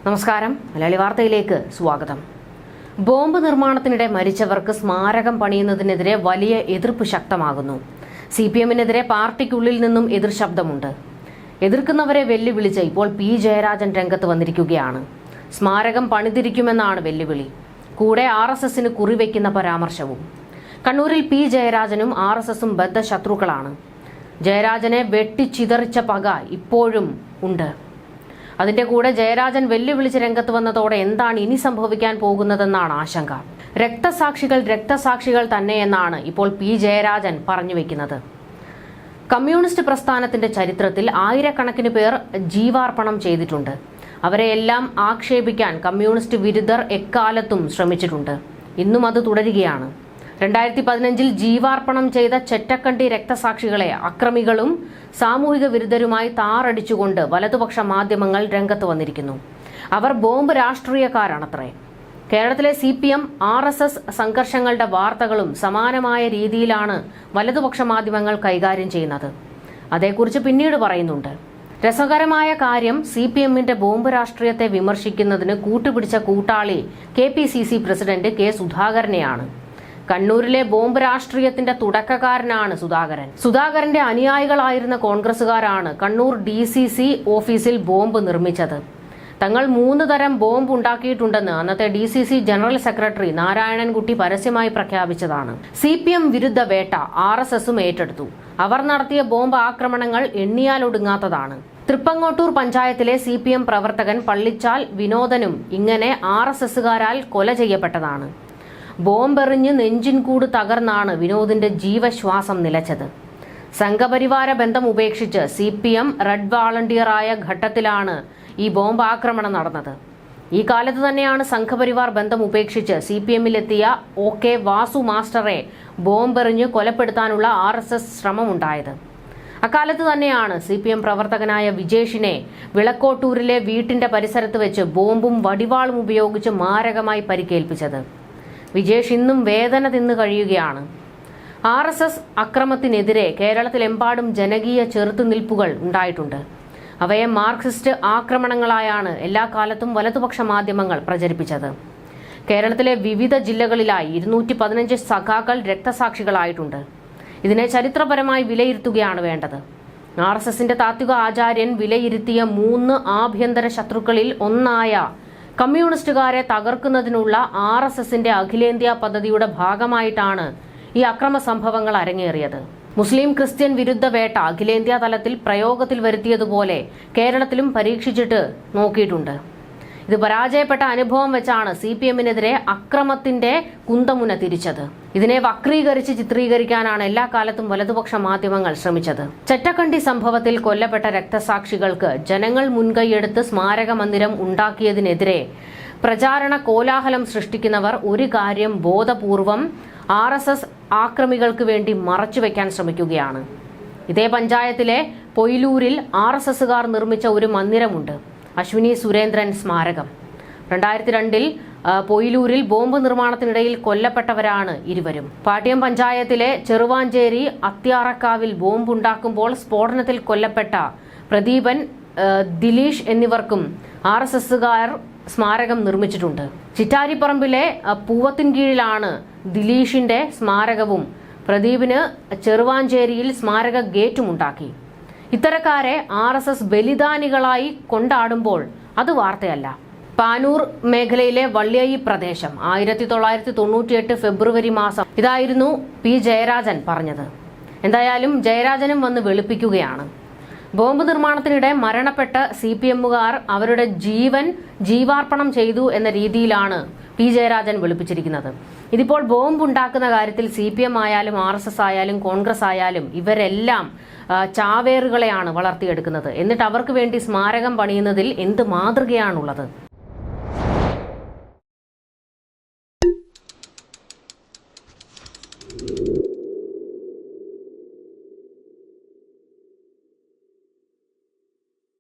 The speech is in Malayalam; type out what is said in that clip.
നമസ്കാരം. മലയാളി വാർത്തയിലേക്ക് സ്വാഗതം. ബോംബ് നിർമ്മാണത്തിനിടെ മരിച്ചവർക്ക് സ്മാരകം പണിയുന്നതിനെതിരെ വലിയ എതിർപ്പ് ശക്തമാകുന്നു. CPM-നെതിരെ പാർട്ടിക്കുള്ളിൽ നിന്നും എതിർ ശബ്ദമുണ്ട്. എതിർക്കുന്നവരെ വെല്ലുവിളിച്ച് ഇപ്പോൾ പി ജയരാജൻ രംഗത്ത് വന്നിരിക്കുകയാണ്. സ്മാരകം പണിതിരിക്കുമെന്നാണ് വെല്ലുവിളി. കൂടെ RSS-ന് കുറിവെക്കുന്ന പരാമർശവും. കണ്ണൂരിൽ പി ജയരാജനും RSS-ഉം ബദ്ധശത്രുക്കളാണ്. ജയരാജനെ വെട്ടിച്ചിതറിച്ച പക ഇപ്പോഴും ഉണ്ട്. അതിന്റെ കൂടെ ജയരാജൻ വെല്ലുവിളിച്ച് രംഗത്ത് വന്നതോടെ എന്താണ് ഇനി സംഭവിക്കാൻ പോകുന്നതെന്നാണ് ആശങ്ക. രക്തസാക്ഷികൾ തന്നെയെന്നാണ് ഇപ്പോൾ പി ജയരാജൻ പറഞ്ഞു വെക്കുന്നത്. കമ്മ്യൂണിസ്റ്റ് പ്രസ്ഥാനത്തിന്റെ ചരിത്രത്തിൽ ആയിരക്കണക്കിന് പേർ ജീവാർപ്പണം ചെയ്തിട്ടുണ്ട്. അവരെയെല്ലാം ആക്ഷേപിക്കാൻ കമ്മ്യൂണിസ്റ്റ് വിരുദ്ധർ എക്കാലത്തും ശ്രമിച്ചിട്ടുണ്ട്. ഇന്നും അത് തുടരുകയാണ്. 2015 ജീവാർപ്പണം ചെയ്ത ചെറ്റക്കണ്ടി രക്തസാക്ഷികളെ അക്രമികളും സാമൂഹിക വിരുദ്ധരുമായി താറടിച്ചുകൊണ്ട് വലതുപക്ഷ മാധ്യമങ്ങൾ രംഗത്ത് വന്നിരിക്കുന്നു. അവർ ബോംബ് രാഷ്ട്രീയക്കാരാണത്രേ. കേരളത്തിലെ CPM RSS സംഘർഷങ്ങളുടെ വാർത്തകളും സമാനമായ രീതിയിലാണ് വലതുപക്ഷ മാധ്യമങ്ങൾ കൈകാര്യം ചെയ്യുന്നത്. അതേക്കുറിച്ച് പിന്നീട് പറയുന്നുണ്ട്. രസകരമായ കാര്യം, CPM-ന്റെ ബോംബ് രാഷ്ട്രീയത്തെ വിമർശിക്കുന്നതിന് കൂട്ടുപിടിച്ച കൂട്ടാളി KPCC പ്രസിഡന്റ് K. സുധാകരനെയാണ്. കണ്ണൂരിലെ ബോംബ് രാഷ്ട്രീയത്തിന്റെ തുടക്കക്കാരനാണ് സുധാകരന്റെ അനുയായികളായിരുന്ന കോൺഗ്രസുകാരാണ് കണ്ണൂർ DCC ഓഫീസിൽ ബോംബ് നിർമ്മിച്ചത്. തങ്ങൾ 3 തരം ബോംബ് ഉണ്ടാക്കിയിട്ടുണ്ടെന്ന് അന്നത്തെ DCC ജനറൽ സെക്രട്ടറി നാരായണൻകുട്ടി പരസ്യമായി പ്രഖ്യാപിച്ചതാണ്. CPM വിരുദ്ധ വേട്ട RSS-ഉം ഏറ്റെടുത്തു. അവർ നടത്തിയ ബോംബ് ആക്രമണങ്ങൾ എണ്ണിയാലൊടുങ്ങാത്തതാണ്. തൃപ്പങ്ങോട്ടൂർ പഞ്ചായത്തിലെ CPM പ്രവർത്തകൻ പള്ളിച്ചാൽ വിനോദനും ഇങ്ങനെ RSS-കാരാൽ കൊല ചെയ്യപ്പെട്ടതാണ്. ബോംബെറിഞ്ഞ് നെഞ്ചിൻകൂട് തകർന്നാണ് വിനോദിന്റെ ജീവശ്വാസം നിലച്ചത്. സംഘപരിവാര ബന്ധം ഉപേക്ഷിച്ച് CPM റെഡ് വാളണ്ടിയറായ ഘട്ടത്തിലാണ് ഈ ബോംബ് ആക്രമണം നടന്നത്. ഈ കാലത്ത് തന്നെയാണ് സംഘപരിവാർ ബന്ധം ഉപേക്ഷിച്ച് CPM-ലെത്തിയ OK വാസു മാസ്റ്ററെ ബോംബെറിഞ്ഞ് കൊലപ്പെടുത്താനുള്ള RSS ശ്രമമുണ്ടായത്. അക്കാലത്ത് തന്നെയാണ് CPM പ്രവർത്തകനായ വിജേഷിനെ വിളക്കോട്ടൂരിലെ വീട്ടിന്റെ പരിസരത്ത് വെച്ച് ബോംബും വടിവാളും ഉപയോഗിച്ച് മാരകമായി പരിക്കേൽപ്പിച്ചത്. വിജേഷ് ഇന്നും വേദന തിന്നു കഴിയുകയാണ്. RSS അക്രമത്തിനെതിരെ കേരളത്തിലെമ്പാടും ജനകീയ ചെറുത്തുനിൽപ്പുകൾ ഉണ്ടായിട്ടുണ്ട്. അവയെ മാർക്സിസ്റ്റ് ആക്രമണങ്ങളായാണ് എല്ലാ കാലത്തും വലതുപക്ഷ മാധ്യമങ്ങൾ പ്രചരിപ്പിച്ചത്. കേരളത്തിലെ വിവിധ ജില്ലകളിലായി 215 സഖാക്കൾ രക്തസാക്ഷികളായിട്ടുണ്ട്. ഇതിനെ ചരിത്രപരമായി വിലയിരുത്തുകയാണ് വേണ്ടത്. RSS-ന്റെ താത്വിക ആചാര്യൻ വിലയിരുത്തിയ 3 ആഭ്യന്തര ശത്രുക്കളിൽ ഒന്നായ കമ്മ്യൂണിസ്റ്റുകാരെ തകർക്കുന്നതിനുള്ള RSS-ന്റെ അഖിലേന്ത്യാ പദ്ധതിയുടെ ഭാഗമായിട്ടാണ് ഈ അക്രമ സംഭവങ്ങൾ അരങ്ങേറിയത്. മുസ്ലിം ക്രിസ്ത്യൻ വിരുദ്ധ വേട്ട അഖിലേന്ത്യാ തലത്തിൽ പ്രയോഗത്തിൽ വരുത്തിയതുപോലെ കേരളത്തിലും പരീക്ഷിച്ചിട്ട് നോക്കിയിട്ടുണ്ട്. ഇത് പരാജയപ്പെട്ട അനുഭവം വെച്ചാണ് CPM-നെതിരെ അക്രമത്തിന്റെ കുന്തമുന തിരിച്ചത്. ഇതിനെ വക്രീകരിച്ച് ചിത്രീകരിക്കാനാണ് എല്ലാ കാലത്തും വലതുപക്ഷ മാധ്യമങ്ങൾ ശ്രമിച്ചത്. ചെറ്റക്കണ്ടി സംഭവത്തിൽ കൊല്ലപ്പെട്ട രക്തസാക്ഷികൾക്ക് ജനങ്ങൾ മുൻകൈയെടുത്ത് സ്മാരക മന്ദിരം ഉണ്ടാക്കിയതിനെതിരെ പ്രചാരണ കോലാഹലം സൃഷ്ടിക്കുന്നവർ ഒരു കാര്യം ബോധപൂർവം RSS ആക്രമികൾക്ക് വേണ്ടി മറച്ചുവെക്കാൻ ശ്രമിക്കുകയാണ്. ഇതേ പഞ്ചായത്തിലെ പൊയിലൂരിൽ RSS-കാർ നിർമ്മിച്ച ഒരു മന്ദിരമുണ്ട്, അശ്വിനി സുരേന്ദ്രൻ സ്മാരകം. 2002 പൊയിലൂരിൽ ബോംബ് നിർമ്മാണത്തിനിടയിൽ കൊല്ലപ്പെട്ടവരാണ് ഇരുവരും. പാട്യം പഞ്ചായത്തിലെ ചെറുവാഞ്ചേരി അത്യാറക്കാവിൽ ബോംബുണ്ടാക്കുമ്പോൾ സ്ഫോടനത്തിൽ കൊല്ലപ്പെട്ട പ്രദീപൻ, ദിലീഷ് എന്നിവർക്കും RSS-കാർ സ്മാരകം നിർമ്മിച്ചിട്ടുണ്ട്. ചിറ്റാരിപ്പറമ്പിലെ പൂവത്തിൻകീഴിലാണ് ദിലീഷിന്റെ സ്മാരകവും പ്രദീപിന് ചെറുവാഞ്ചേരിയിൽ സ്മാരക ഗേറ്റുമുണ്ടാക്കി. ഇത്തരക്കാരെ RSS ബലിദാനികളായി കൊണ്ടാടുമ്പോൾ അത് വാർത്തയല്ല. പാനൂർ മേഖലയിലെ വള്ളിയയി പ്രദേശം 1998 ഫെബ്രുവരി മാസം ഇതായിരുന്നു പി ജയരാജൻ പറഞ്ഞത്. എന്തായാലും ജയരാജനും വന്ന് വെളുപ്പിക്കുകയാണ്. ബോംബ് നിർമ്മാണത്തിനിടെ മരണപ്പെട്ട CPM-കാർ അവരുടെ ജീവാർപ്പണം ചെയ്തു എന്ന രീതിയിലാണ് പി ജയരാജൻ വെളുപ്പിച്ചിരിക്കുന്നത്. ഇതിപ്പോൾ ബോംബ് ഉണ്ടാക്കുന്ന കാര്യത്തിൽ CPM ആയാലും RSS ആയാലും കോൺഗ്രസ് ആയാലും ഇവരെല്ലാം ചാവേറുകളെയാണ് വളർത്തിയെടുക്കുന്നത്. എന്നിട്ട് അവർക്ക് വേണ്ടി സ്മാരകം പണിയുന്നതിൽ എന്ത് മാതൃകയാണുള്ളത്?